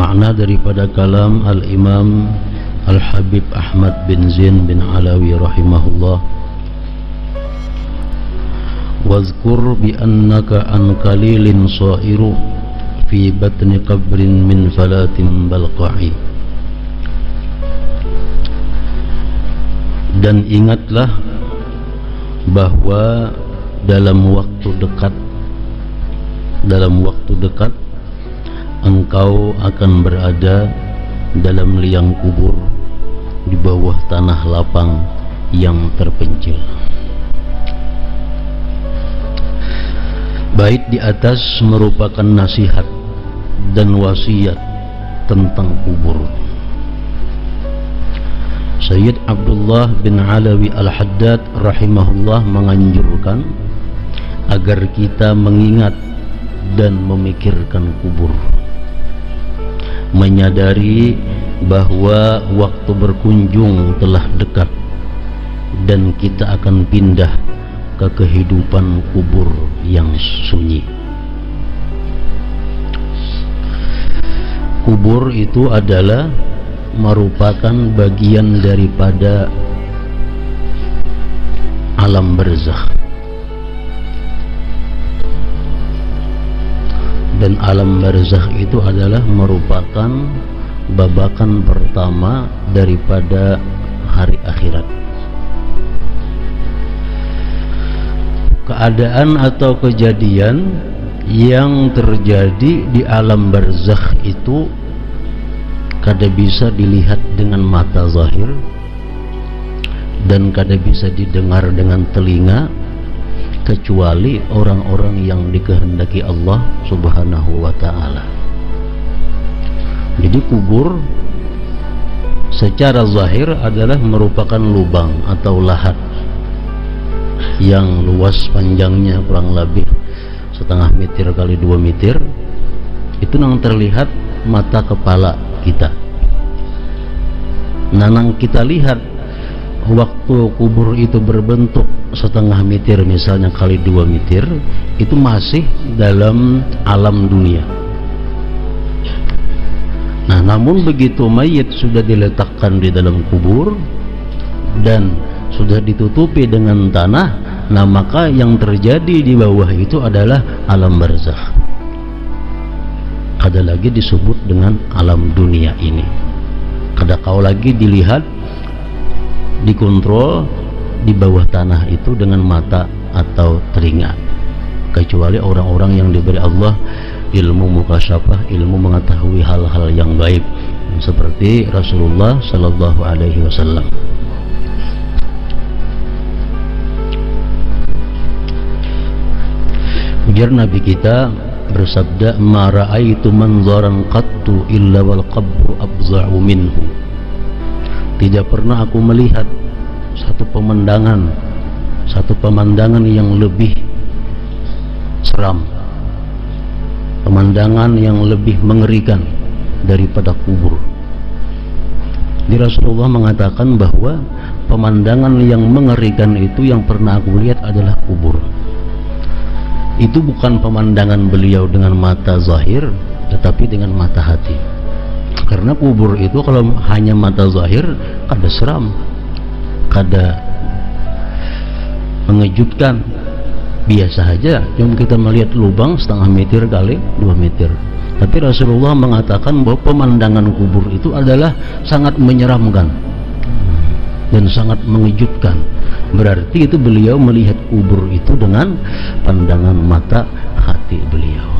makna daripada kalam Al-Imam Al-Habib Ahmad bin Zain bin Alawi rahimahullah. Wazkur bi annaka an qalilin sa'iru fi batni qabrin min falatin balqa'i. Dan ingatlah bahwa dalam waktu dekat engkau akan berada dalam liang kubur di bawah tanah lapang yang terpencil. Bait di atas merupakan nasihat dan wasiat tentang kubur. Sayyid Abdullah bin Alawi Al-Haddad rahimahullah menganjurkan agar kita mengingat dan memikirkan kubur, menyadari bahwa waktu berkunjung telah dekat dan kita akan pindah ke kehidupan kubur yang sunyi. Kubur itu adalah merupakan bagian daripada alam barzakh, dan alam barzakh itu adalah merupakan babakan pertama daripada hari akhirat. Keadaan atau kejadian yang terjadi di alam barzakh itu kada bisa dilihat dengan mata zahir dan kada bisa didengar dengan telinga, kecuali orang-orang yang dikehendaki Allah Subhanahu wa ta'ala. Jadi kubur secara zahir adalah merupakan lubang atau lahat yang luas panjangnya kurang lebih 1,5 meter kali 2 meter. Itu yang terlihat mata kepala kita. Nanang kita lihat waktu kubur itu berbentuk 1,5 meter misalnya kali 2 meter, itu masih dalam alam dunia. Nah, namun begitu mayit sudah diletakkan di dalam kubur dan sudah ditutupi dengan tanah, nah maka yang terjadi di bawah itu adalah alam barzakh. Kada lagi disebut dengan alam dunia ini. Kada kau lagi dilihat, dikontrol di bawah tanah itu dengan mata atau telinga, kecuali orang-orang yang diberi Allah ilmu mukasyafah, ilmu mengetahui hal-hal yang gaib, seperti Rasulullah sallallahu alaihi wasallam. Ujar Nabi kita bersabda, ma ra'aitu manzaran qattu illa wal qabru abza'u minhu. Tidak pernah aku melihat satu pemandangan yang lebih seram, pemandangan yang lebih mengerikan daripada kubur. Di Rasulullah mengatakan bahwa pemandangan yang mengerikan itu yang pernah aku lihat adalah kubur. Itu bukan pemandangan beliau dengan mata zahir, tetapi dengan mata hati. Karena kubur itu kalau hanya mata zahir kada seram, kada mengejutkan, biasa saja. Cuma kita melihat lubang 1,5 meter kali 2 meter. Tapi Rasulullah mengatakan bahwa pemandangan kubur itu adalah sangat menyeramkan dan sangat mengejutkan. Berarti itu beliau melihat kubur itu dengan pandangan mata hati beliau.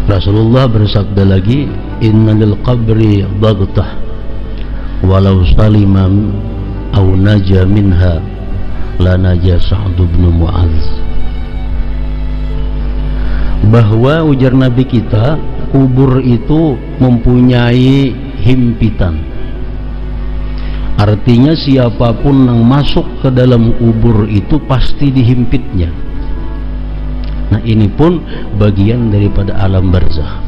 Rasulullah bersabda lagi, inna lil qabri baghtah walau salima aw naja minha la naja Sa'd bin Mu'adz. Bahwa ujar Nabi kita, kubur itu mempunyai himpitan. Artinya siapapun yang masuk ke dalam kubur itu pasti dihimpitnya. Nah, ini pun bagian daripada alam barzakh.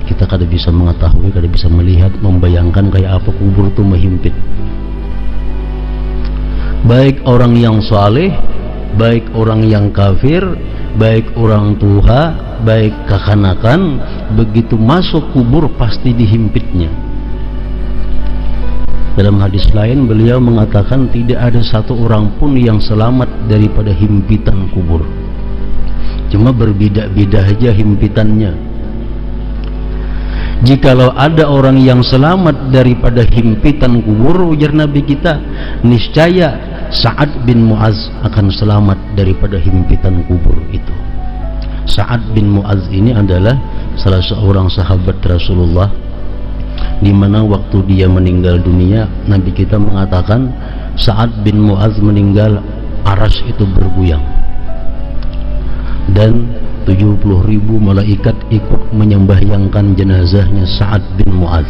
Kita kada bisa mengetahui, kada bisa melihat, membayangkan kayak apa kubur itu menghimpit. Baik orang yang saleh, baik orang yang kafir, baik orang tua, baik kekanakan, begitu masuk kubur pasti dihimpitnya. Dalam hadis lain beliau mengatakan tidak ada satu orang pun yang selamat daripada himpitan kubur. Cuma berbeda-beda aja himpitannya. Jikalau ada orang yang selamat daripada himpitan kubur, ujar Nabi kita, niscaya Sa'ad bin Mu'az akan selamat daripada himpitan kubur itu. Sa'ad bin Mu'az ini adalah salah seorang sahabat Rasulullah, di mana waktu dia meninggal dunia, Nabi kita mengatakan Sa'ad bin Mu'az meninggal, aras itu bergoyang dan 70.000 malaikat ikut menyembahyangkan jenazahnya Sa'ad bin Mu'az.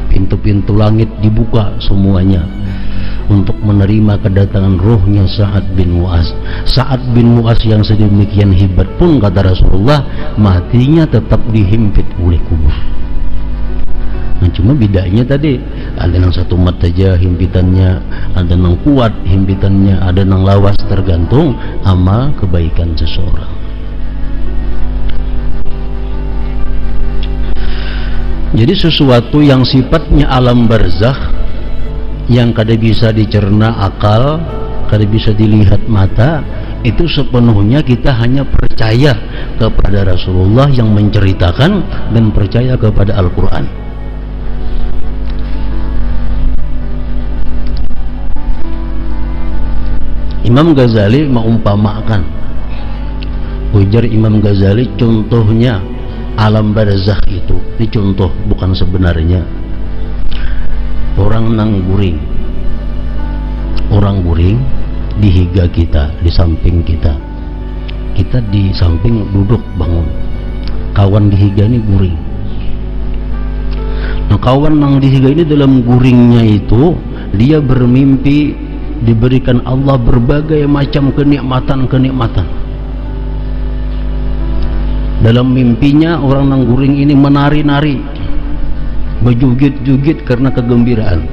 Pintu-pintu langit dibuka semuanya untuk menerima kedatangan rohnya Sa'ad bin Mu'az. Sa'ad bin Mu'az yang sedemikian hebat pun, kata Rasulullah, matinya tetap dihimpit oleh kubur. Nah, cuma bedanya tadi, ada yang satu mat saja himpitannya, ada yang kuat himpitannya, ada yang lawas, tergantung amal kebaikan seseorang. Jadi sesuatu yang sifatnya alam barzakh, yang kada bisa dicerna akal, kada bisa dilihat mata, itu sepenuhnya kita hanya percaya kepada Rasulullah yang menceritakan dan percaya kepada Al-Quran. Imam Ghazali mengumpamakan, ujar Imam Ghazali, contohnya alam barzakh itu, ini contoh bukan sebenarnya. Orang nang guring, orang guring di higa kita, di samping kita, kita di samping duduk bangun, kawan di higa ini guring. Nah, kawan nang di higa ini dalam guringnya itu dia bermimpi diberikan Allah berbagai macam kenikmatan. Dalam mimpinya orang nang guring ini menari-nari, berjugit-jugit karena kegembiraan.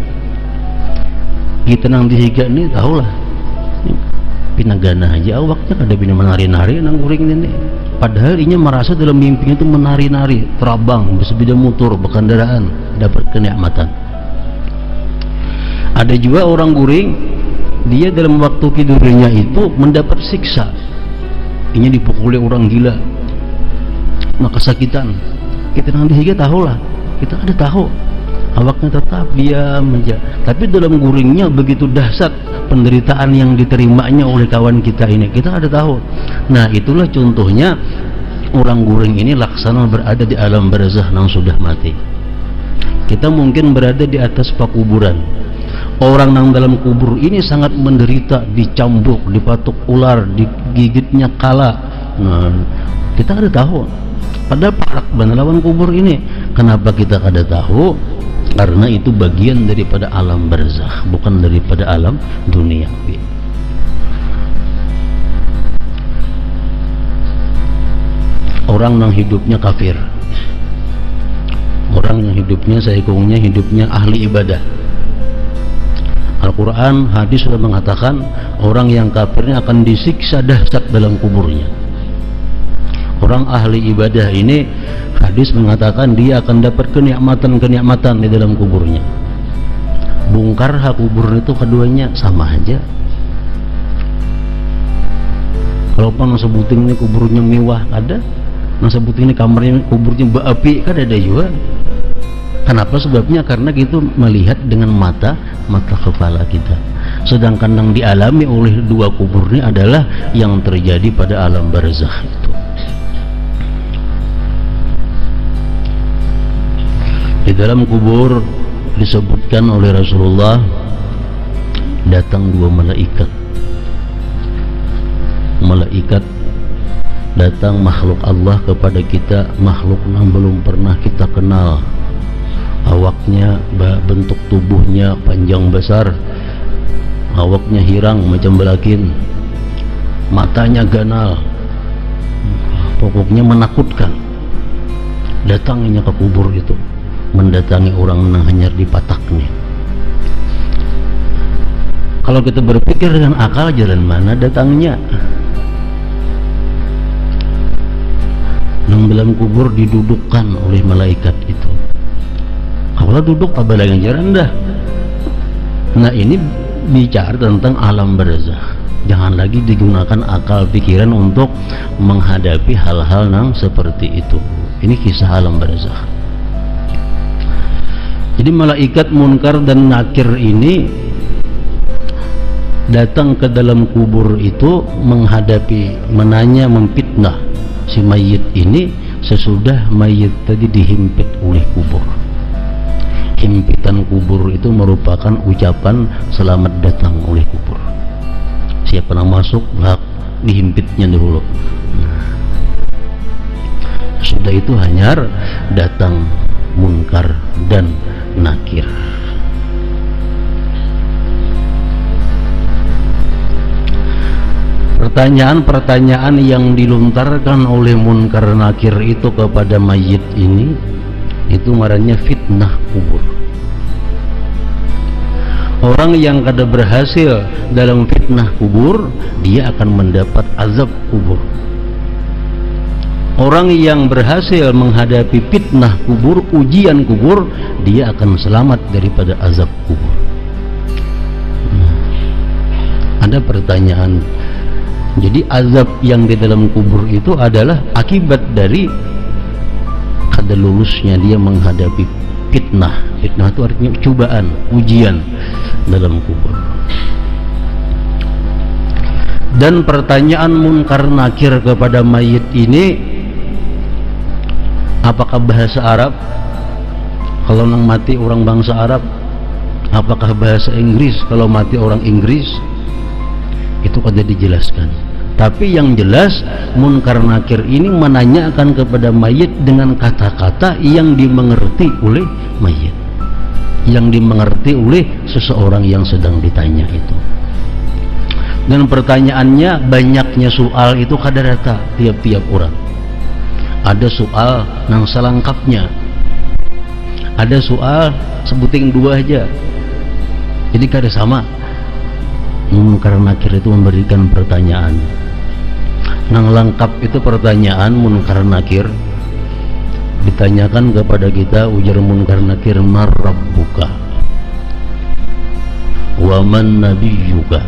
Kita nang dihiga ini tahulah, pinagana aja awaknya kada bina menari-nari nang guring ini. Padahal inya merasa dalam mimpinya itu menari-nari, terabang, bersepeda motor, berkendaraan, dapat kenikmatan. Ada juga orang guring, dia dalam waktu tidurnya itu mendapat siksa. Inya dipukuli orang gila, maka kesakitan. Kita nanti higa tahulah, kita ada tahu, awaknya tetap diam aja. Tapi dalam guringnya begitu dahsyat penderitaan yang diterimanya oleh kawan kita ini, kita ada tahu. Nah, itulah contohnya orang guring ini laksana berada di alam barzakh yang sudah mati. Kita mungkin berada di atas pakuburan. Orang yang dalam kubur ini sangat menderita, dicambuk, dipatuk ular, digigitnya kala. Nah, kita ada tahu. Pada parak lawan kubur ini. Kenapa kita ada tahu? Karena itu bagian daripada alam barzakh, bukan daripada alam duniawi. Orang yang hidupnya kafir, orang yang hidupnya saikungnya hidupnya ahli ibadah. Al-Quran, hadis sudah mengatakan orang yang kafirnya akan disiksa dahsyat dalam kuburnya. Orang ahli ibadah ini, hadis mengatakan dia akan dapat kenikmatan-kenikmatan di dalam kuburnya. Bongkar kubur itu keduanya sama aja. Kalau pun sebuting ini kuburnya mewah ada, sebuting ini kamarnya kuburnya berapi kan ada juga. Kenapa? Sebabnya karena kita melihat dengan mata kepala kita. Sedangkan yang dialami oleh dua kubur ini adalah yang terjadi pada alam barzakh itu. Di dalam kubur disebutkan oleh Rasulullah, datang dua malaikat. Malaikat datang, makhluk Allah kepada kita, makhluk yang belum pernah kita kenal. Awaknya, bentuk tubuhnya panjang besar, awaknya hirang macam belakin, matanya ganal, pokoknya menakutkan. Datangnya ke kubur itu, mendatangi orang yang hanya dipataknya. Kalau kita berpikir dengan akal, jalan mana datangnya? yang dalam kubur didudukkan oleh malaikat itu. Kalau duduk apa lagi rendah. Nah, ini bicara tentang alam barzakh. Jangan lagi digunakan akal pikiran untuk menghadapi hal-hal yang seperti itu. Ini kisah alam barzakh. Jadi malaikat munkar dan nakir ini datang ke dalam kubur itu menghadapi, menanya, memfitnah si mayit ini sesudah mayit tadi dihimpit oleh kubur. Himpitan kubur itu merupakan ucapan selamat datang oleh kubur. Siapa yang masuk hak dihimpitnya dulu. Sudah itu hanyar datang munkar dan nakir. Pertanyaan-pertanyaan yang dilontarkan oleh munkar nakir itu kepada mayit ini, itu marahnya fitnah kubur. Orang yang kada berhasil dalam fitnah kubur, dia akan mendapat azab kubur. Orang yang berhasil menghadapi fitnah kubur, ujian kubur, dia akan selamat daripada azab kubur. Ada pertanyaan. Jadi azab yang di dalam kubur itu adalah akibat dari kada lulusnya dia menghadapi fitnah. Fitnah itu artinya cobaan, ujian dalam kubur. Dan pertanyaan munkar nakir kepada mayit ini, apakah bahasa Arab? Kalau nang mati orang bangsa Arab, apakah bahasa Inggris? Kalau mati orang Inggris, itu kada dijelaskan. Tapi yang jelas munkar nakir ini menanyakan kepada mayit dengan kata-kata yang dimengerti oleh mayit, yang dimengerti oleh seseorang yang sedang ditanya itu. Dan pertanyaannya, banyaknya soal itu kada rata tiap-tiap orang. Ada soal nang selengkapnya, ada soal sebuting dua aja, jadi kada sama. Munkar nakir itu memberikan pertanyaan nang lengkap. Itu pertanyaan munkar nakir ditanyakan kepada kita, ujar munkar nakir, mar rabbuka wa man nabiyyuka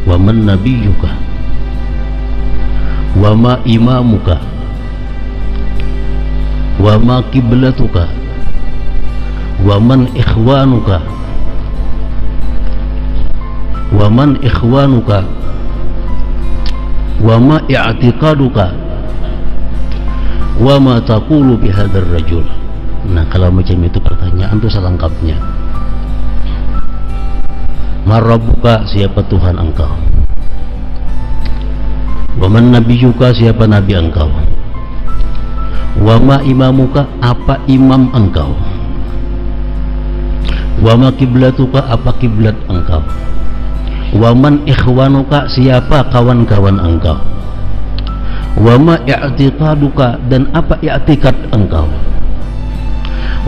wa man nabiyyuka wa ma imamuka wa ma kiblatuka wa man ikhwanuka wa man ikhwanuka wa ma i'tiqaduka wa ma taqulu bihadzal rajul. Nah, kalau macam itu pertanyaan itu selengkapnya. Marabbuka, siapa Tuhan engkau? Wa man nabiyyuka, siapa nabi engkau? Wa ma imamuka, apa imam engkau? Wa ma kiblatuka, apa kiblat engkau? Waman ikhwanuka, siapa kawan-kawan engkau? Wama i'tiqaduka, dan apa i'tiqad engkau?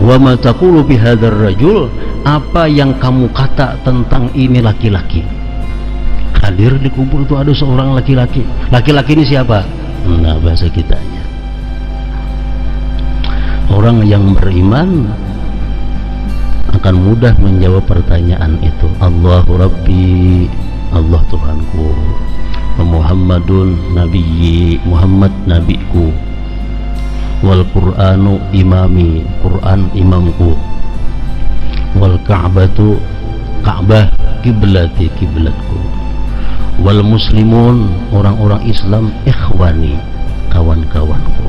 Wama taqulu bihadzal rajul, apa yang kamu kata tentang ini laki-laki? Hadir di kubur itu ada seorang laki-laki. Laki-laki ini siapa? Nah, bahasa kitanya. Orang yang beriman akan mudah menjawab pertanyaan itu. Allahu Rabbi, Allah Tuhanku, Muhammadun Nabiyyi, Muhammad nabiku, wal Qur'anu imami, Quran imamku, wal Ka'batu, Ka'bah kiblati, kiblatku, wal muslimun, orang-orang Islam, ikhwani, kawan-kawanku.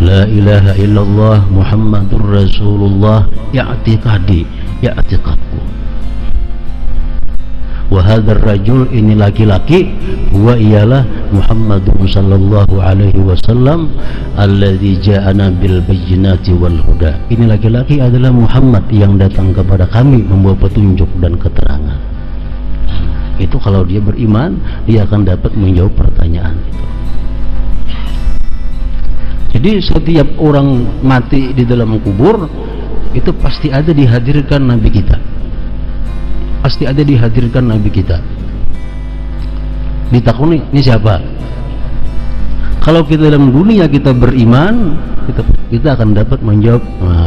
La ilaha illallah Muhammadur Rasulullah, i'tiqadi, i'tiqadku. Wa hadzal rajul, ini laki-laki, huwa ialah Muhammadun sallallahu alaihi wasallam alladzi ja'ana bil bayyinati wal huda. Ini laki-laki adalah Muhammad yang datang kepada kami membawa petunjuk dan keterangan. Itu kalau dia beriman, dia akan dapat menjawab pertanyaan itu. Jadi setiap orang mati di dalam kubur itu pasti ada dihadirkan Nabi kita, pasti ada dihadirkan Nabi kita. Ditakuni, ini siapa? Kalau kita dalam dunia kita beriman, kita akan dapat menjawab,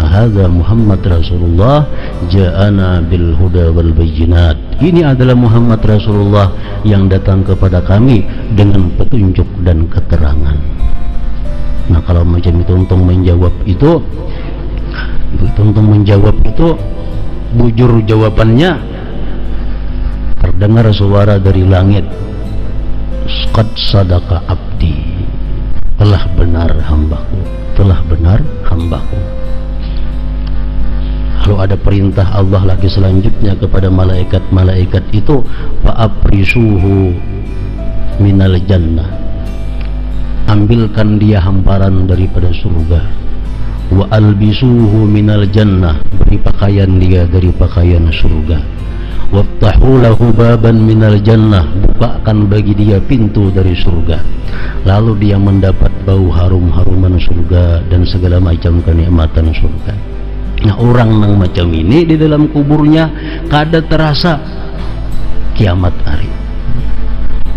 hadza Muhammad Rasulullah ja'ana bil huda wal bayyinat. Ini adalah Muhammad Rasulullah yang datang kepada kami dengan petunjuk dan keterangan. Nah, kalau macam itu untuk menjawab itu, bujur jawabannya, terdengar suara dari langit, qad sadaqa abdi, telah benar hambaku, telah benar hambaku. Lalu ada perintah Allah lagi selanjutnya kepada malaikat-malaikat itu, fa'aprisuhu minal jannah, ambilkan dia hamparan daripada surga, wa albisuhu minal jannah, beri pakaian dia dari pakaian surga, waftahu lahu baban minal jannah, bukakan bagi dia pintu dari surga, lalu dia mendapat bau harum-haruman surga dan segala macam kenikmatan surga. Nah, orang yang macam ini di dalam kuburnya kada terasa kiamat hari,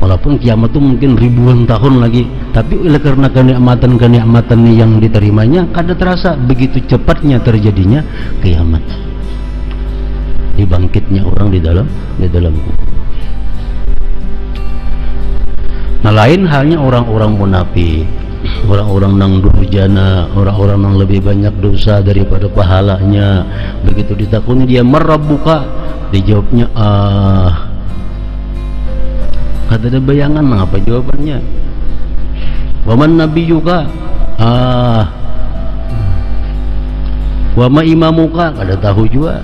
walaupun kiamat itu mungkin ribuan tahun lagi, tapi oleh karena kenikmatan yang diterimanya kada terasa, begitu cepatnya terjadinya kiamat, dibangkitnya orang di dalam kubur. Nah, lain halnya orang-orang munafik, orang-orang nang durjana, orang-orang yang lebih banyak dosa daripada pahalanya. Begitu ditakuni dia, marabbuka, dijawabnya kada ada bayangan apa jawabannya. Waman nabiyuka, wama imamuka, kada tahu juga.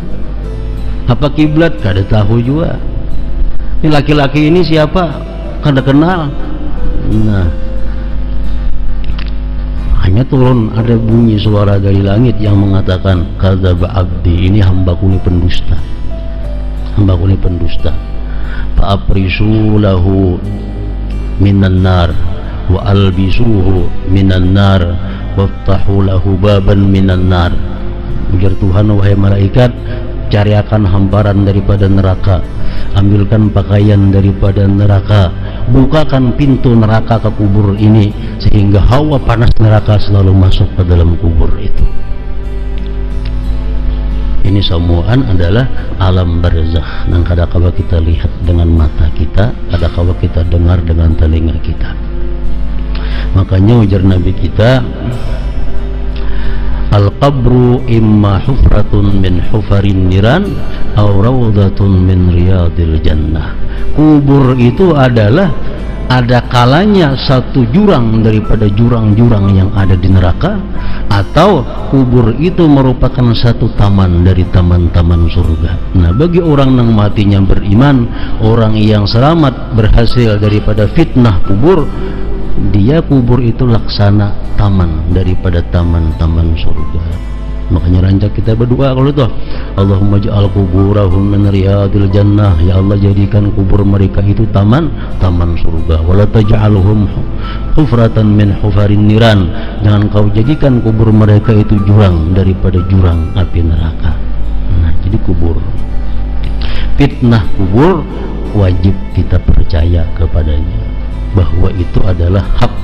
Apa kiblat, kada tahu juga. Ini laki-laki ini siapa, kada kenal. Nah, hanya turun ada bunyi suara dari langit yang mengatakan, kadzaba abdi, ini hambaku ini pendusta, hambaku ini pendusta. Fa'aprisu lahu minan nar wa albisuhu minan nar waftahu lahu baban minan nar. Ujar Tuhan, wahai malaikat, cariakan hamparan daripada neraka, ambilkan pakaian daripada neraka, bukakan pintu neraka ke kubur ini sehingga hawa panas neraka selalu masuk ke dalam kubur itu. Ini semuaan adalah alam barzakh yang kadang-kala kita lihat dengan mata kita, kadang-kala kita dengar dengan telinga kita. Makanya ujar Nabi kita, al-qabru imma hufratun min hufarin niran aw rawdatun min riyadil jannah. Kubur itu adalah ada kalanya satu jurang daripada jurang-jurang yang ada di neraka, atau kubur itu merupakan satu taman dari taman-taman surga. Nah, bagi orang yang matinya beriman, orang yang selamat berhasil daripada fitnah kubur, dia kubur itu laksana taman daripada taman-taman surga. Makanya rancak kita berdoa kalau itu, Allahumma ja'al kuburahum min riyadil jannah, ya Allah jadikan kubur mereka itu taman surga. Wala taj'alhum hufratan min hufarin niran, jangan kau jadikan kubur mereka itu jurang daripada jurang api neraka. Nah, jadi kubur, fitnah kubur wajib kita percaya kepadanya bahwa itu adalah hak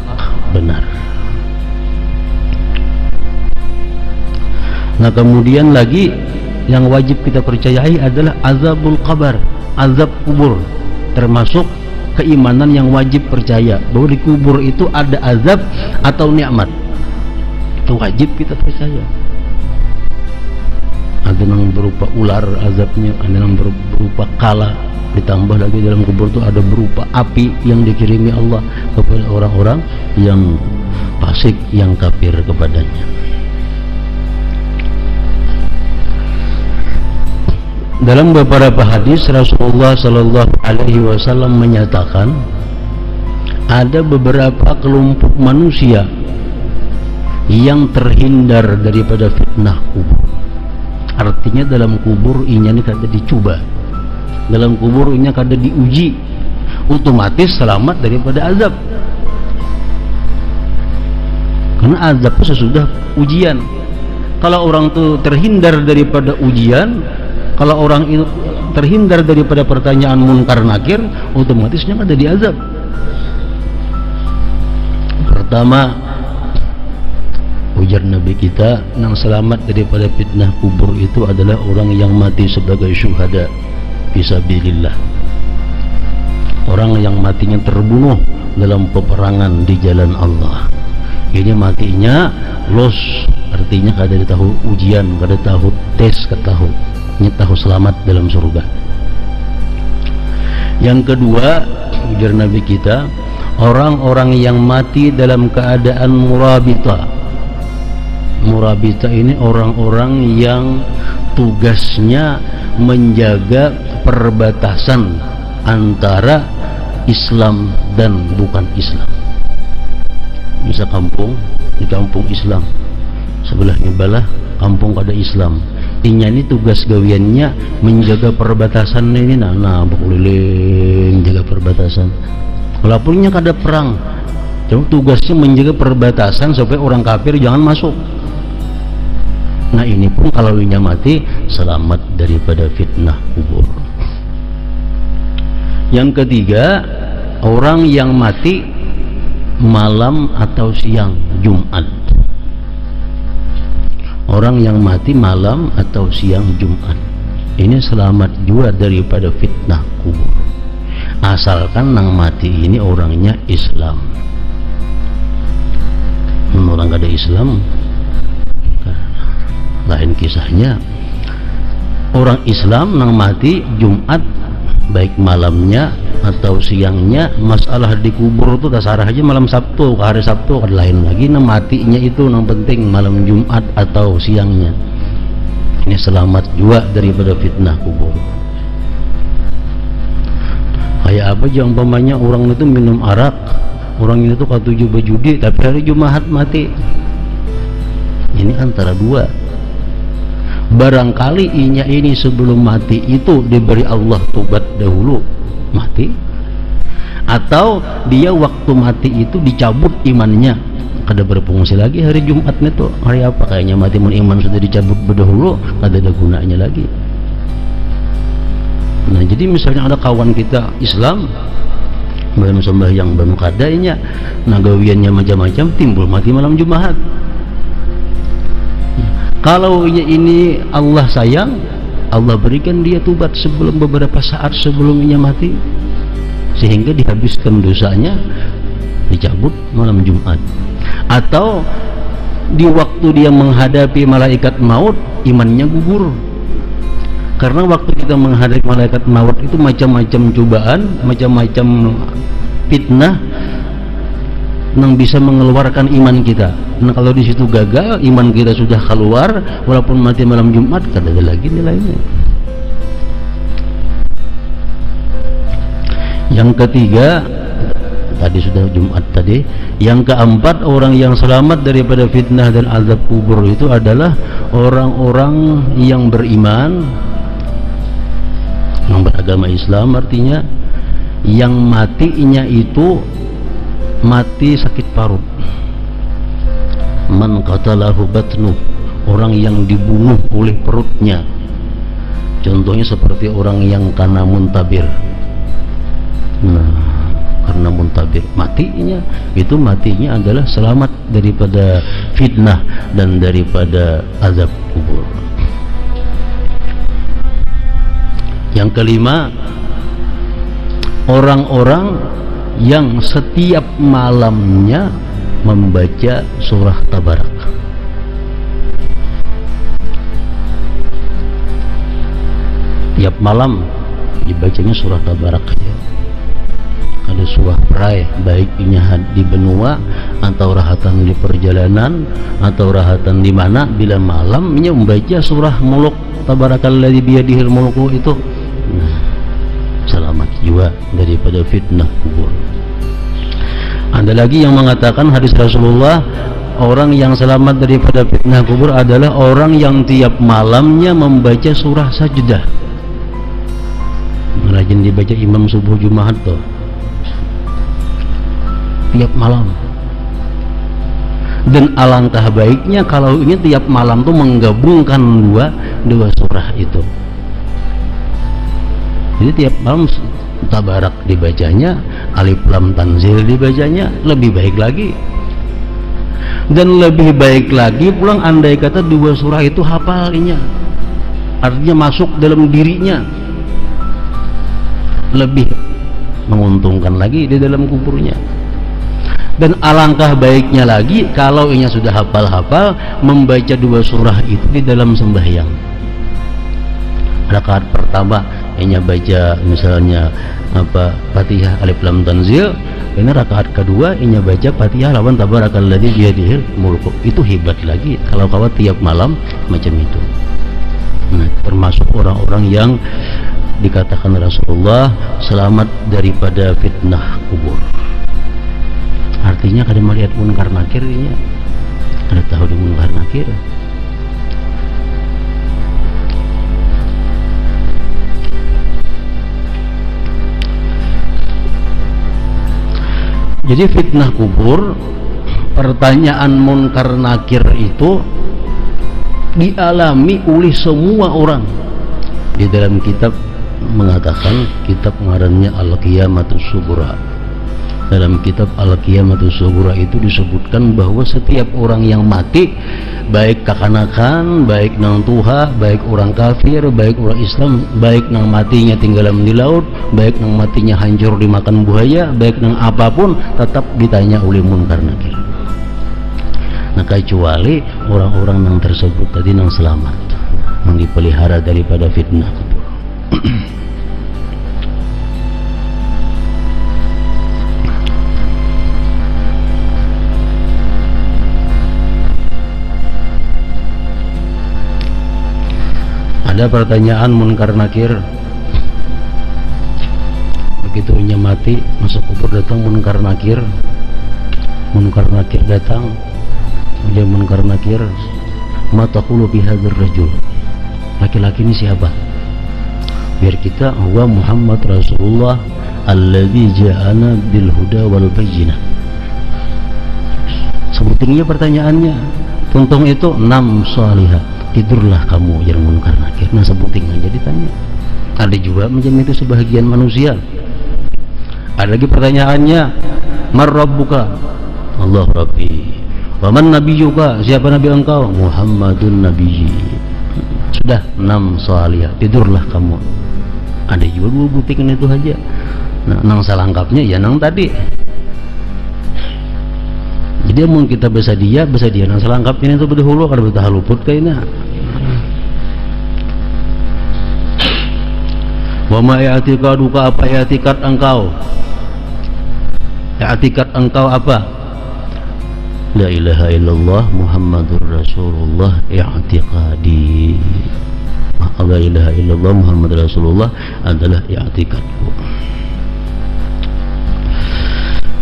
benar. Nah, kemudian lagi yang wajib kita percayai adalah azabul qabr, azab kubur, termasuk keimanan yang wajib percaya bahwa di kubur itu ada azab atau nikmat. Itu wajib kita percaya. Ada yang berupa ular azabnya, ada yang berupa kala, ditambah lagi dalam kubur itu ada berupa api yang dikirimi Allah kepada orang-orang yang fasik, yang kafir kepadanya. Dalam beberapa hadis Rasulullah Sallallahu Alaihi Wasallam menyatakan ada beberapa kelompok manusia yang terhindar daripada fitnah kubur. Artinya dalam kubur inya ini kada dicoba, dalam kubur inya kada diuji, otomatis selamat daripada azab. Karena azab itu sesudah ujian. Kalau orang itu terhindar daripada ujian, kalau orang itu terhindar daripada pertanyaan munkar nakir, otomatisnya ada diazab. Pertama, ujar Nabi kita, yang selamat daripada fitnah kubur itu adalah orang yang mati sebagai syuhada fisabilillah, orang yang matinya terbunuh dalam peperangan di jalan Allah. Ini matinya los, artinya kada tahu ujian, kada tahu tes, kada tahu, ini tahu selamat dalam surga. Yang kedua, ujar Nabi kita, orang-orang yang mati dalam keadaan murabita. Murabita ini orang-orang yang tugasnya menjaga perbatasan antara Islam dan bukan Islam. Misal kampung, di kampung Islam, sebelahnya balah kampung kada Islam. Inya ini tugas gawiannya menjaga perbatasan ini, nah berkeliling jaga perbatasan. Walaupun nya kada perang, cuma tugasnya menjaga perbatasan supaya orang kafir jangan masuk. Nah ini pun kalau inya mati selamat daripada fitnah kubur. Yang ketiga, orang yang mati malam atau siang Jumat. Orang yang mati malam atau siang Jumat ini selamat juga daripada fitnah kubur, asalkan nang mati ini orangnya Islam. Orang kada Islam lain kisahnya. Orang Islam nang mati Jumat, baik malamnya atau siangnya, masalah di kubur itu dasar aja malam Sabtu ke hari Sabtu kan lain lagi. Nah matinya itu yang penting malam Jumat atau siangnya, ini selamat juga daripada fitnah kubur. Kayak apa aja umpamanya orang itu minum arak, orang itu katuju berjudi, tapi hari Jumat mati. Ini antara dua. Barangkali inya ini sebelum mati itu diberi Allah tobat dahulu mati, atau dia waktu mati itu dicabut imannya, kada berfungsi lagi hari Jumatnya tuh. Hari apa kayaknya mati mun iman sudah dicabut berdahulu, kada ada gunanya lagi. Nah jadi misalnya ada kawan kita Islam belum sembahyang belum kadainya, nah gawiannya macam-macam, timbul mati malam Jumat. Kalau ini Allah sayang, Allah berikan dia tobat sebelum beberapa saat sebelumnya mati, sehingga dihabiskan dosanya, dicabut malam Jumat. Atau di waktu dia menghadapi malaikat maut, imannya gugur. Karena waktu kita menghadapi malaikat maut itu macam-macam cobaan, macam-macam fitnah yang bisa mengeluarkan iman kita. Nah kalau di situ gagal, iman kita sudah keluar, walaupun mati malam Jumat, kada ada lagi nilainya. Yang ketiga, tadi sudah Jumat tadi. Yang keempat, orang yang selamat daripada fitnah dan azab kubur itu adalah orang-orang yang beriman, yang beragama Islam, artinya yang matinya itu mati sakit parut. Man qatalahu batnu, orang yang dibunuh oleh perutnya. Contohnya seperti orang yang karena muntabir. Nah, karena muntabir matinya itu matinya adalah selamat daripada fitnah dan daripada azab kubur. Yang kelima, orang-orang yang setiap malamnya membaca surah Tabarak. Tiap malam dibacanya surah Tabarak aja. Ada surah perai, baik ini di benua atau rahatan di perjalanan atau rahatan di mana, bila malam ini membaca surah Muluk, Tabarakalladzi biyadihil mulku itu, nah, selamat juga daripada fitnah kubur. Ada lagi yang mengatakan hadis Rasulullah, orang yang selamat daripada fitnah kubur adalah orang yang tiap malamnya membaca surah Sajdah. Rajin dibaca imam subuh Jumat tuh, tiap malam. Dan alangkah baiknya kalau ini tiap malam tuh menggabungkan dua surah itu. Jadi tiap malam Tabarak dibacanya, Alif Lam Tanzil dibacanya, lebih baik lagi Dan lebih baik lagi pulang andai kata 2 surah itu hafalnya, artinya masuk dalam dirinya, lebih menguntungkan lagi di dalam kuburnya. Dan alangkah baiknya lagi kalau inya sudah hafal-hafal membaca 2 surah itu di dalam sembahyang. Rakaat pertama inya baca misalnya Fatihah Alif Lam Tanzil, ini rakaat kedua inya baca Fatihah lawan Tabarakalladzi biyadihil mulku. Itu hebat lagi kalau kawat tiap malam macam itu. Nah, termasuk orang-orang yang dikatakan Rasulullah selamat daripada fitnah kubur. Artinya kada melihat munkar nakir, ada tahu di munkar nakir. Jadi fitnah kubur, pertanyaan munkar nakir itu dialami oleh semua orang. Di dalam kitab mengatakan, kitab ngarannya Al-Qiyamatus Sughra. Dalam kitab Al-Qiyamatus Sughra itu disebutkan bahwa setiap orang yang mati, baik kakanakan, baik nang tuha, baik orang kafir, baik orang Islam, baik nang matinya tinggalan di laut, baik nang matinya hancur dimakan buaya, baik nang apapun, tetap ditanya oleh munkar nakir. Nah, kecuali orang-orang yang tersebut tadi yang selamat, yang dipelihara daripada fitnah kubur. Ada pertanyaan munkar nakir, begitu inya mati masuk kubur, datang munkar nakir datang, dia munkar nakir, ma taqulu bi hadzal rajul, laki-laki ini siapa? Biar kita, huwa Muhammad Rasulullah alladzi ja'ana bil huda wal bayyinah. Sebutinnya pertanyaannya, tuntung itu 6 salihah, tidurlah kamu yang munkar nakir. Nah, sebuting aja ditanya. Ada juga macam itu sebahagian manusia. Ada lagi pertanyaannya, mar rabbuka? Allah Rabbi. Wa man nabiyyuka? Siapa nabi engkau? Muhammadun nabiyyi. Sudah 6 salihah, tidurlah kamu. Ada juga buktikan itu aja. Nah, nang salangkapnya ya nang tadi. Jadi mau kita bahasa dia nang selangkapnya itu berdahulu kada bertahaluput kayaknya. Wa ma ya'tiqaduka, apa i'tiqad engkau? I'tiqad engkau apa? La ilaha illallah Muhammadur Rasulullah i'tiqadi. La ilaha illallah Muhammadur Rasulullah adalah i'tiqadku.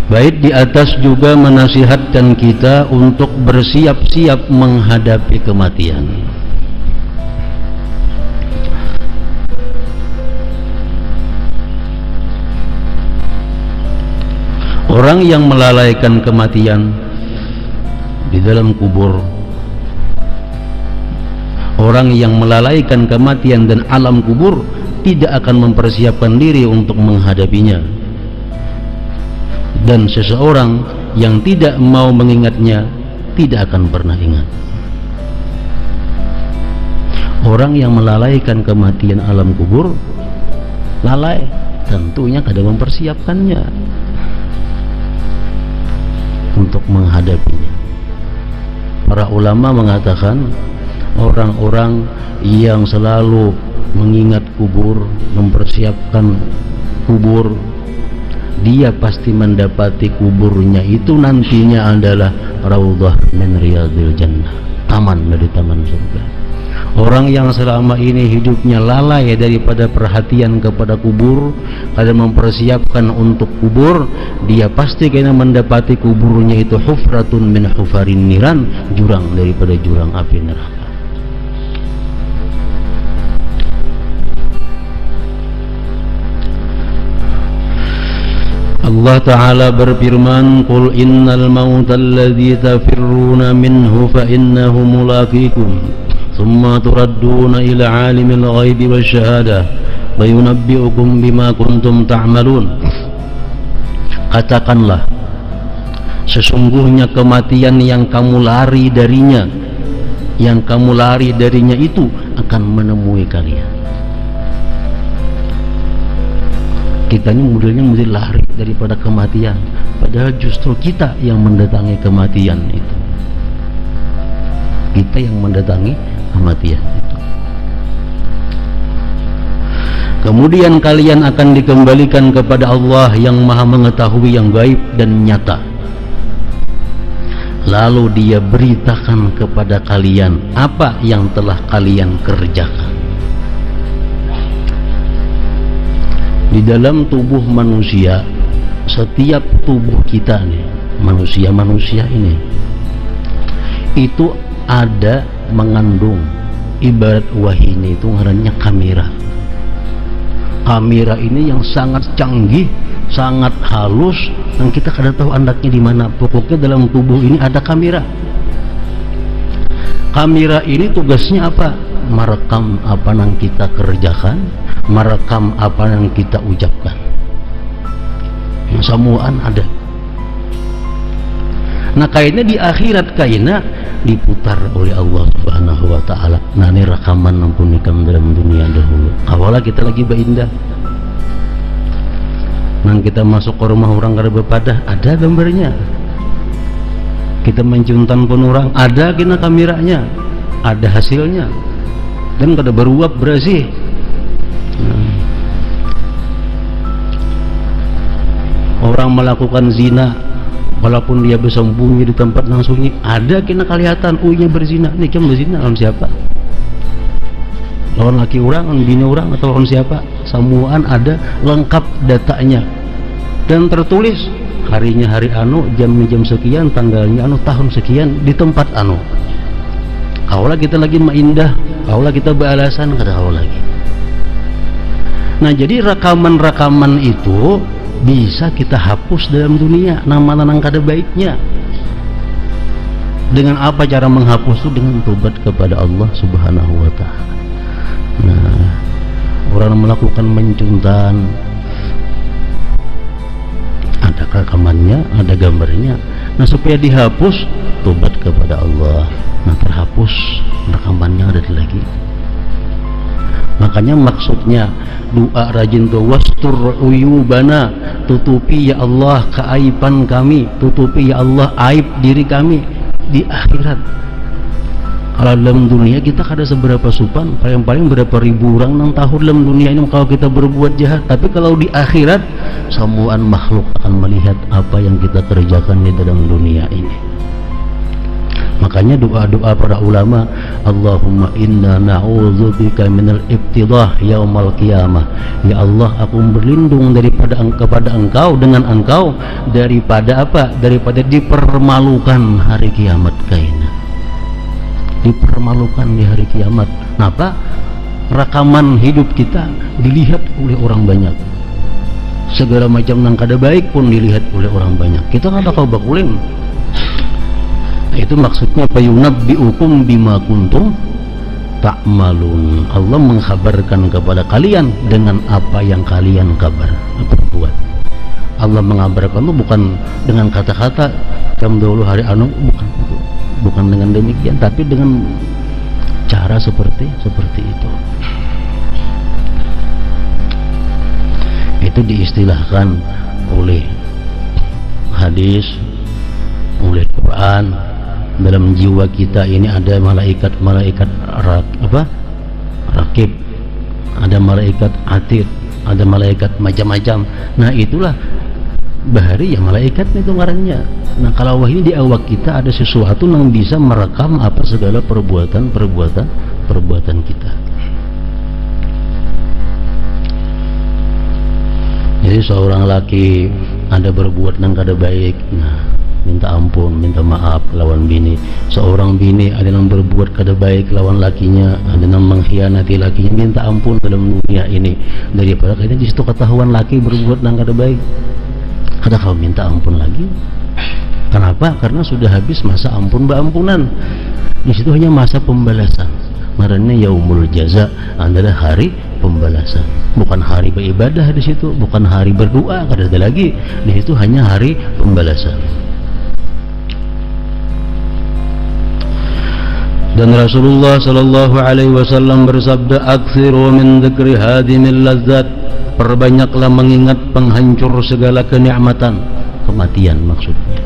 Baik, di atas juga menasihatkan kita untuk bersiap-siap menghadapi kematian. Orang yang melalaikan kematian di dalam kubur, orang yang melalaikan kematian dan alam kubur tidak akan mempersiapkan diri untuk menghadapinya. Dan seseorang yang tidak mau mengingatnya tidak akan pernah ingat. Orang yang melalaikan kematian alam kubur, lalai, tentunya kada mempersiapkannya untuk menghadapinya. Para ulama mengatakan orang-orang yang selalu mengingat kubur, mempersiapkan kubur, dia pasti mendapati kuburnya itu nantinya adalah raudhah min riyadil jannah, taman dari taman surga. Orang yang selama ini hidupnya lalai daripada perhatian kepada kubur, kada mempersiapkan untuk kubur, dia pasti kena mendapati kuburnya itu hufratun min hufarin niran, jurang daripada jurang api neraka. Allah Ta'ala berfirman, Qul innal mauta alladhi tafirruna minhu fa innahu mulaqikum thumma turadduna ila alimil ghaibi wasyahadah wa yunabbi'ukum bima kuntum ta'malun. Katakanlah, Sesungguhnya kematian yang kamu lari darinya, itu akan menemui kalian. Kitanya modelnya lari daripada kematian, padahal justru kita yang mendatangi kematian itu. Kita yang mendatangi kematian itu. Kemudian kalian akan dikembalikan kepada Allah yang Maha mengetahui yang gaib dan nyata. Lalu Dia beritakan kepada kalian apa yang telah kalian kerjakan. Di dalam tubuh manusia, setiap tubuh kita nih, manusia ini, itu ada mengandung, ibarat wahyu itu ngarannya kamera. Kamera ini yang sangat canggih, sangat halus, dan kita kada tahu andaknya di mana. Pokoknya dalam tubuh ini ada kamera. Kamera ini tugasnya apa? Merekam apa yang kita kerjakan, merekam apa yang kita ucapkan. Semuaan ada. Nah, kayaknya di akhirat kayaknya diputar oleh Allah Subhanahu wa taala. Nah, ini rekaman ampunikan dalam dunia dahulu. Awalnya kita lagi berindah. Nang kita masuk ke rumah orang kada bepadah, ada gambarnya. Kita menciumkan pun orang, ada kena kameranya, ada hasilnya. Dan kada beruap berasih. Orang melakukan zina, walaupun dia bersembunyi di tempat yang sunyi, ada kena kelihatan, nya berzina. Ini kan berzina lawan siapa? Lawan laki orang, lawan bini orang, atau lawan siapa? Semuaan ada lengkap datanya dan tertulis harinya hari anu, jam sekian, tanggalnya anu, tahun sekian, di tempat anu. Kaulah kita lagi maindah, kaulah kita beralasan, kada kaulah lagi. Nah, jadi rekaman-rekaman itu bisa kita hapus dalam dunia, nama-nama kada baiknya. Dengan apa cara menghapus itu? Dengan tobat kepada Allah Subhanahu wa taala. Nah, orang melakukan mencuntan, ada rekamannya, ada gambarnya. Nah, supaya dihapus, tobat kepada Allah. Nah, terhapus rekamannya ada lagi. Makanya maksudnya doa rajin tuh, wastur uyubana, tutupi ya Allah keaiban kami, tutupi ya Allah aib diri kami di akhirat. Kalau dalam dunia kita kada seberapa supan, paling-paling berapa ribu orang nang tahun dalam dunia ini kalau kita berbuat jahat. Tapi kalau di akhirat, semuaan makhluk akan melihat apa yang kita kerjakan di dalam dunia ini. Makanya doa-doa para ulama, Allahumma inna na'udzubika minal ibtidah yaumal qiyamah. Ya Allah, aku berlindung kepada engkau, dengan engkau, daripada apa? Daripada dipermalukan hari kiamat kaina. Dipermalukan di hari kiamat. Kenapa? Rekaman hidup kita dilihat oleh orang banyak. Segala macam nang kada baik pun dilihat oleh orang banyak. Kita kada kau bakuling. Itu maksudnya fayunabbiukum bima kuntum ta'malun. Allah mengkhabarkan kepada kalian dengan apa yang kalian berbuat. Allah mengabarkan itu bukan dengan kata-kata jam dulu hari anu, bukan dengan demikian, tapi dengan cara seperti itu. Itu diistilahkan oleh hadis, oleh Quran. Dalam jiwa kita ini ada malaikat rakib, ada malaikat atid, ada malaikat macam-macam. Nah, itulah bahari ya malaikat itu ngarannya. Nah, kalau wahyu di awak kita ada sesuatu yang bisa merekam apa segala perbuatan kita. Jadi seorang laki ada berbuat yang kada baik, nah minta ampun, minta maaf lawan bini. Seorang bini ada yang berbuat kada baik lawan lakinya, ada yang mengkhianati lakinya, minta ampun dalam dunia ini. Daripada kayaknya di situ ketahuan laki berbuat yang kada baik, kada kau minta ampun lagi. Kenapa? Karena sudah habis masa ampunan. Di situ hanya masa pembalasan. Marahnya yaumul jaza adalah hari pembalasan, bukan hari beribadah di situ, bukan hari berdoa, kada ada lagi. Di situ hanya hari pembalasan. Dan Rasulullah sallallahu alaihi wasallam bersabda, "Aktsiru min dzikri hadimil ladzat." Perbanyaklah mengingat penghancur segala kenikmatan, kematian maksudnya.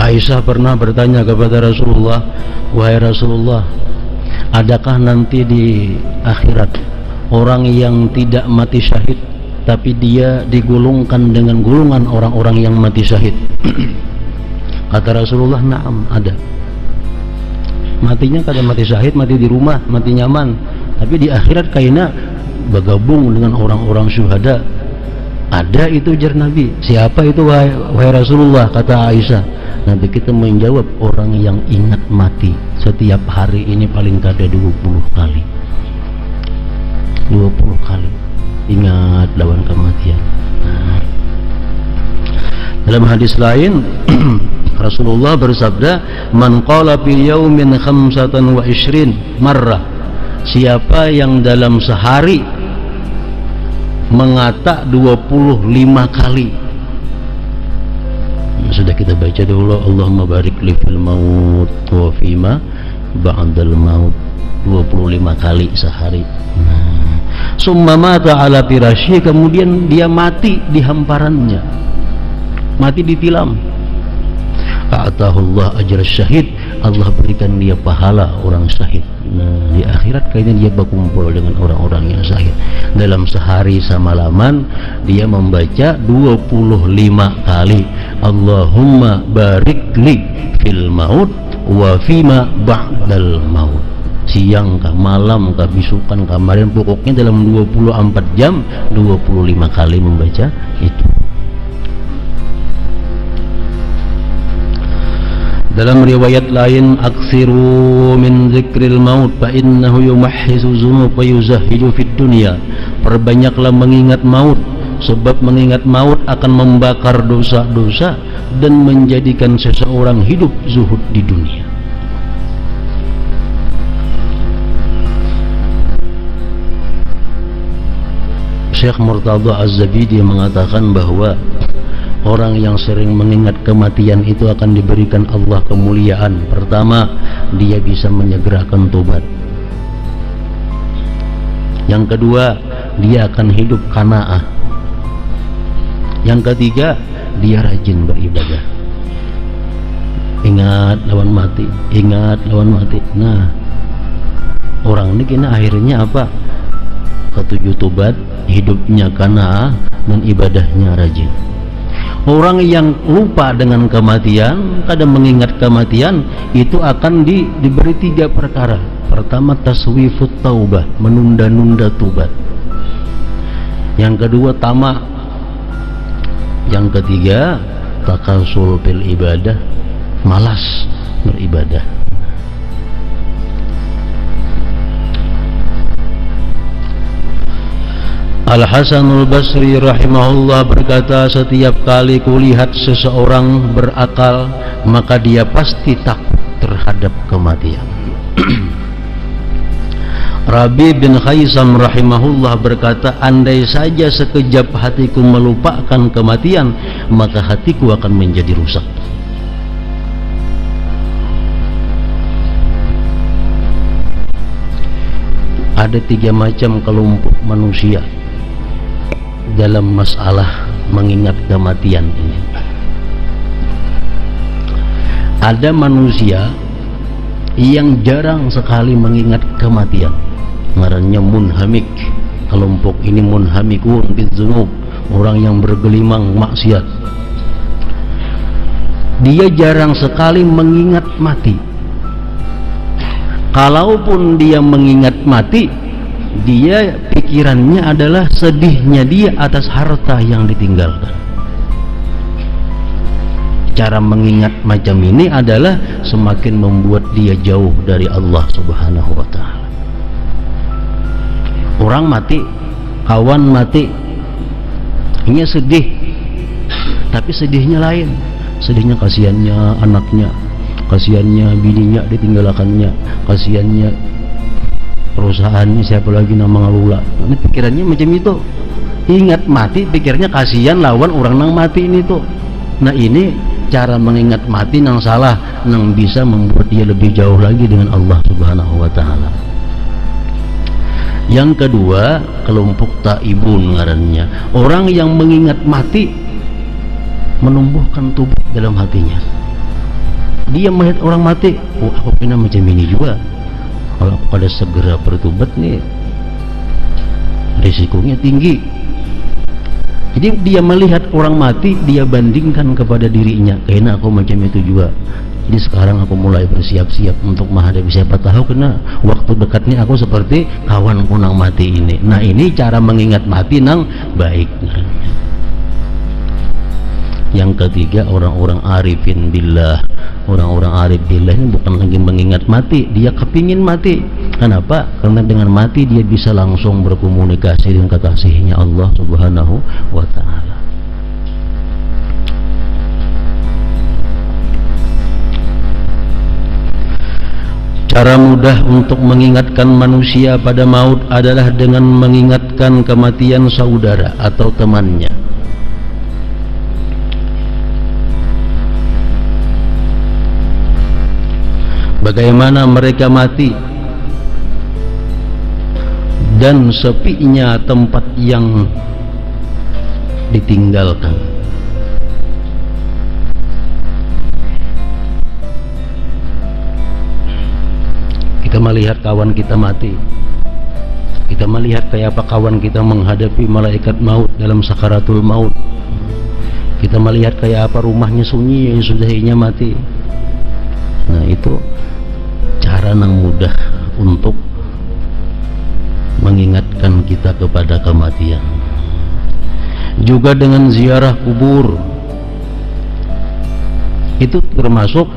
Aisyah pernah bertanya kepada Rasulullah, "Wahai Rasulullah, adakah nanti di akhirat orang yang tidak mati syahid tapi dia digulungkan dengan gulungan orang-orang yang mati syahid?" Kata Rasulullah, "Na'am, ada." Matinya kada mati syahid, mati di rumah, mati nyaman, tapi di akhirat kayaknya bergabung dengan orang-orang syuhada. Ada itu, jar Nabi. Siapa itu wahai Rasulullah? Kata Aisyah. Nanti kita menjawab, orang yang ingat mati setiap hari ini paling kada 20 kali. 20 kali ingat lawan kematian. Dalam hadis lain Rasulullah bersabda, "Man qala fi yaumin 25 marrah." Siapa yang dalam sehari mengata 25 kali. Sudah kita baca dulu, Allahumma barik li fil maut wa fima ba'dal maut, 25 kali sehari. Summa mata ala firasyi, kemudian dia mati di hamparannya, mati ditilam. A'tahullah ajr syahid, Allah berikan dia pahala orang syahid. Nah, di akhirat kayaknya dia berkumpul dengan orang-orang yang syahid. Dalam sehari semalaman dia membaca 25 kali, Allahumma barik li fil maut wa fima ba'dal maut. Siang kah, malam kah, bisukan kemarin, pokoknya dalam 24 jam 25 kali membaca itu. Dalam riwayat lain, aksiru min zikril maut fa innahu yumahhisu dzunub wa yuzahidu fid dunya. Perbanyaklah mengingat maut, sebab mengingat maut akan membakar dosa-dosa dan menjadikan seseorang hidup zuhud di dunia. Syekh Murtada Az-Zabidi mengatakan bahwa orang yang sering mengingat kematian itu akan diberikan Allah kemuliaan. Pertama, dia bisa menyegerakan tobat. Yang kedua, dia akan hidup qanaah. Yang ketiga, dia rajin beribadah. Ingat lawan mati, ingat lawan mati. Nah, orang ini kena akhirnya apa? Ketujuh tobat, hidupnya qanaah, dan ibadahnya rajin. Orang yang lupa dengan kematian, kadang mengingat kematian, itu akan diberi 3 perkara. Pertama, taswifut taubah, menunda-nunda tobat. Yang kedua, tamak. Yang ketiga, takasul bil ibadah, malas beribadah. Al-Hasanul Basri rahimahullah berkata, setiap kali kulihat seseorang berakal, maka dia pasti takut terhadap kematian. Rabi bin Khaisam rahimahullah berkata, andai saja sekejap hatiku melupakan kematian, maka hatiku akan menjadi rusak. Ada 3 macam kelompok manusia dalam masalah mengingat kematian ini. Ada manusia yang jarang sekali mengingat kematian, ngarannya munhamik. Kelompok ini munhamikun bidzunub, orang yang bergelimang maksiat. Dia jarang sekali mengingat mati. Kalaupun dia mengingat mati, dia pikirannya adalah sedihnya dia atas harta yang ditinggalkan. Cara mengingat macam ini adalah semakin membuat dia jauh dari Allah Subhanahu wa ta'ala. Orang mati, kawan mati, ini sedih, tapi sedihnya lain. Sedihnya kasihannya anaknya, kasihannya bininya ditinggalkannya, kasihannya perusahaannya, siapa lagi nama ngalula. Ini pikirannya macam itu. ingat mati pikirnya kasihan lawan orang nang mati ini tuh. Nah ini cara mengingat mati nang salah, nang bisa membuat dia lebih jauh lagi dengan Allah Subhanahu wa taala. Yang kedua, kelompok taibun ngarannya, orang yang mengingat mati menumbuhkan tubuh dalam hatinya. Dia melihat orang mati, oh aku pernah macam ini juga, kalau aku pada segera bertobat nih risikonya tinggi. Jadi dia melihat orang mati, dia bandingkan kepada dirinya, kayaknya aku macam itu juga. Jadi sekarang aku mulai bersiap-siap untuk menghadapi, siapa tahu kena waktu dekatnya aku seperti kawanku nang mati ini. Nah ini cara mengingat mati nang baik. Yang ketiga, orang-orang arifin billah. Orang-orang arif billah ini bukan lagi mengingat mati, dia kepingin mati. Kenapa? Karena dengan mati dia bisa langsung berkomunikasi dengan kekasihnya Allah Subhanahu wa ta'ala. Cara mudah untuk mengingatkan manusia pada maut adalah dengan mengingatkan kematian saudara atau temannya. Bagaimana mereka mati dan sepinya tempat yang ditinggalkan. Kita melihat kawan kita mati, kita melihat kayak apa kawan kita menghadapi malaikat maut dalam sakaratul maut, kita melihat kayak apa rumahnya sunyi yang sudahinya mati. Nah itu cara yang mudah untuk mengingatkan kita kepada kematian. Juga dengan ziarah kubur, itu termasuk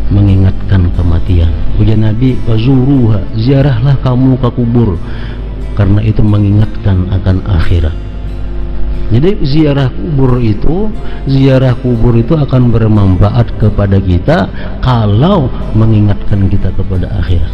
mengingatkan kematian. Ujar Nabi, wazuruha, ziarahlah kamu ke kubur, karena itu mengingatkan akan akhirat. Jadi ziarah kubur itu akan bermanfaat kepada kita kalau mengingatkan kita kepada akhirat.